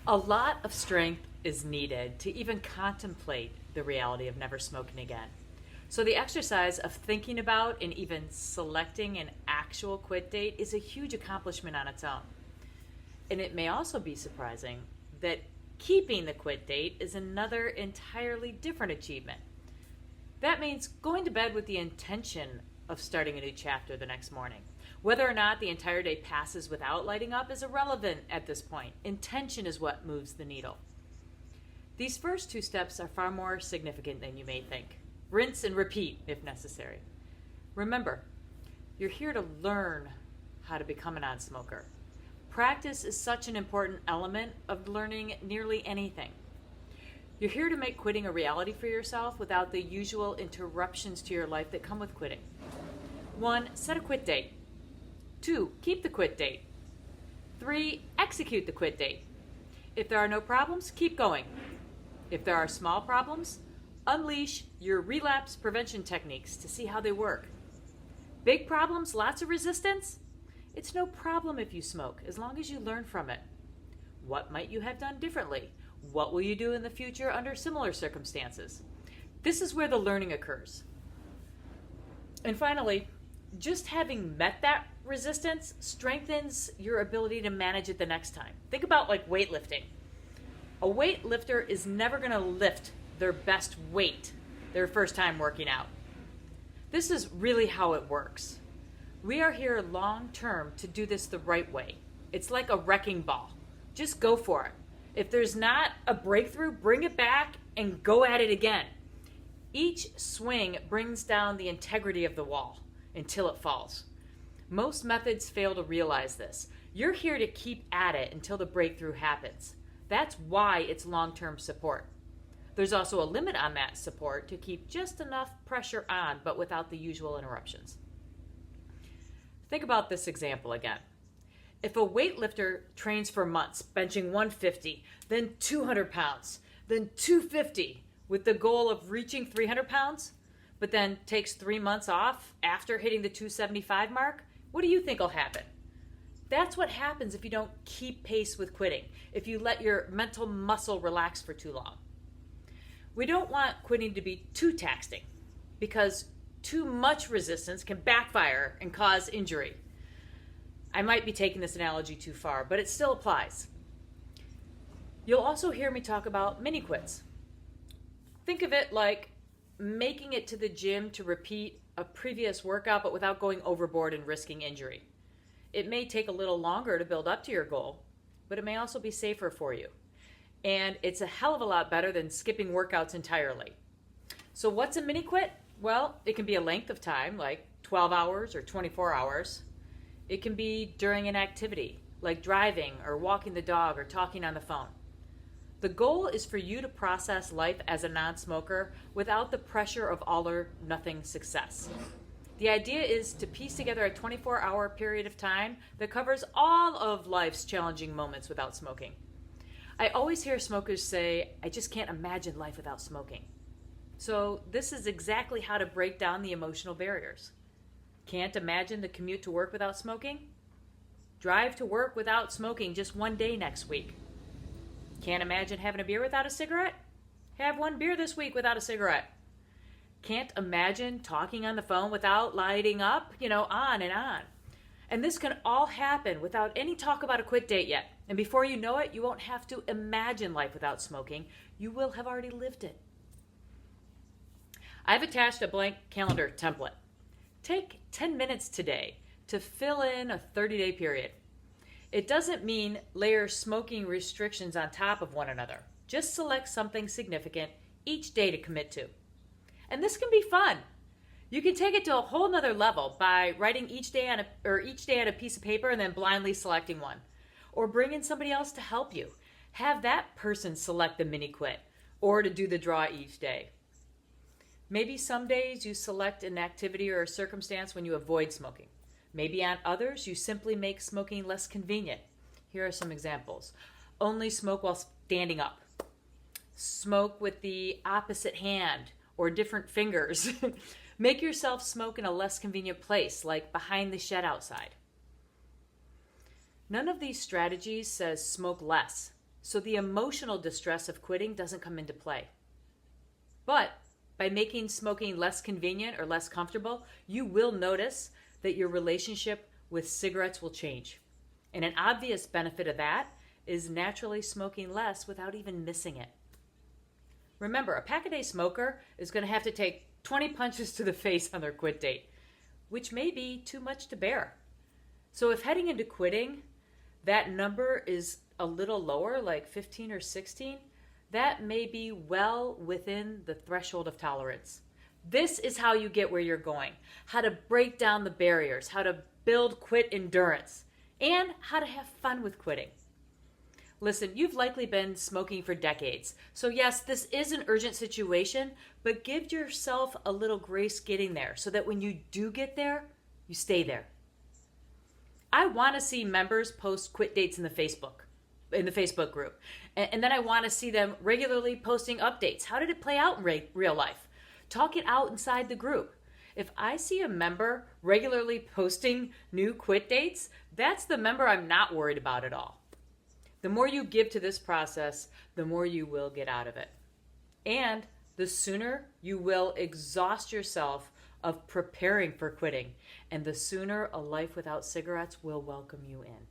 A lot of strength is needed to even contemplate the reality of never smoking again. So, the exercise of thinking about and even selecting an actual quit date is a huge accomplishment on its own. And it may also be surprising that keeping the quit date is another entirely different achievement. That means going to bed with the intention of starting a new chapter the next morning. Whether or not the entire day passes without lighting up is irrelevant at this point. Intention is what moves the needle. These first two steps are far more significant than you may think. Rinse and repeat if necessary. Remember, you're here to learn how to become a non-smoker. Practice is such an important element of learning nearly anything. You're here to make quitting a reality for yourself without the usual interruptions to your life that come with quitting. 1. Set a quit date. 2. Keep the quit date. 3. Execute the quit date. If there are no problems, keep going. If there are small problems, unleash your relapse prevention techniques to see how they work. Big problems, lots of resistance? It's no problem if you smoke, as long as you learn from it. What might you have done differently? What will you do in the future under similar circumstances? This is where the learning occurs. And finally, just having met that resistance strengthens your ability to manage it the next time. Think about like weightlifting. A weightlifter is never going to lift their best weight their first time working out. This is really how it works. We are here long term to do this the right way. It's like a wrecking ball. Just go for it. If there's not a breakthrough, bring it back and go at it again. Each swing brings down the integrity of the wall until it falls. Most methods fail to realize this. You're here to keep at it until the breakthrough happens. That's why it's long-term support. There's also a limit on that support to keep just enough pressure on, but without the usual interruptions. Think about this example again. If a weightlifter trains for months, benching 150, then 200 pounds, then 250, with the goal of reaching 300 pounds, but then takes 3 months off after hitting the 275 mark, what do you think will happen? That's what happens if you don't keep pace with quitting, if you let your mental muscle relax for too long. We don't want quitting to be too taxing, because too much resistance can backfire and cause injury. I might be taking this analogy too far, but it still applies. You'll also hear me talk about mini quits. Think of it like making it to the gym to repeat a previous workout, but without going overboard and risking injury. It may take a little longer to build up to your goal, but it may also be safer for you. And it's a hell of a lot better than skipping workouts entirely. So what's a mini quit? Well, it can be a length of time, like 12 hours or 24 hours. It can be during an activity, like driving or walking the dog or talking on the phone. The goal is for you to process life as a non-smoker without the pressure of all or nothing success. The idea is to piece together a 24-hour period of time that covers all of life's challenging moments without smoking. I always hear smokers say, I just can't imagine life without smoking. So this is exactly how to break down the emotional barriers. Can't imagine the commute to work without smoking? Drive to work without smoking just one day next week. Can't imagine having a beer without a cigarette? Have one beer this week without a cigarette. Can't imagine talking on the phone without lighting up? On and on. And this can all happen without any talk about a quit date yet. And before you know it, you won't have to imagine life without smoking. You will have already lived it. I've attached a blank calendar template. Take 10 minutes today to fill in a 30-day period. It doesn't mean layer smoking restrictions on top of one another. Just select something significant each day to commit to. And this can be fun. You can take it to a whole nother level by writing each day on a piece of paper and then blindly selecting one. Or bring in somebody else to help you. Have that person select the mini quit or to do the draw each day. Maybe some days you select an activity or a circumstance when you avoid smoking. Maybe on others you simply make smoking less convenient. Here are some examples. Only smoke while standing up. Smoke with the opposite hand or different fingers. Make yourself smoke in a less convenient place, like behind the shed outside. None of these strategies says smoke less. So the emotional distress of quitting doesn't come into play. But by making smoking less convenient or less comfortable, you will notice that your relationship with cigarettes will change. And an obvious benefit of that is naturally smoking less without even missing it. Remember, a pack-a-day smoker is going to have to take 20 punches to the face on their quit date, which may be too much to bear. So if heading into quitting, that number is a little lower, like 15 or 16, that may be well within the threshold of tolerance. This is how you get where you're going, how to break down the barriers, how to build quit endurance, and how to have fun with quitting. Listen, you've likely been smoking for decades. So yes, this is an urgent situation, but give yourself a little grace getting there so that when you do get there, you stay there. I want to see members post quit dates in the Facebook group. And then I want to see them regularly posting updates. How did it play out in real life? Talk it out inside the group. If I see a member regularly posting new quit dates, that's the member I'm not worried about at all. The more you give to this process, the more you will get out of it. And the sooner you will exhaust yourself of preparing for quitting, and the sooner a life without cigarettes will welcome you in.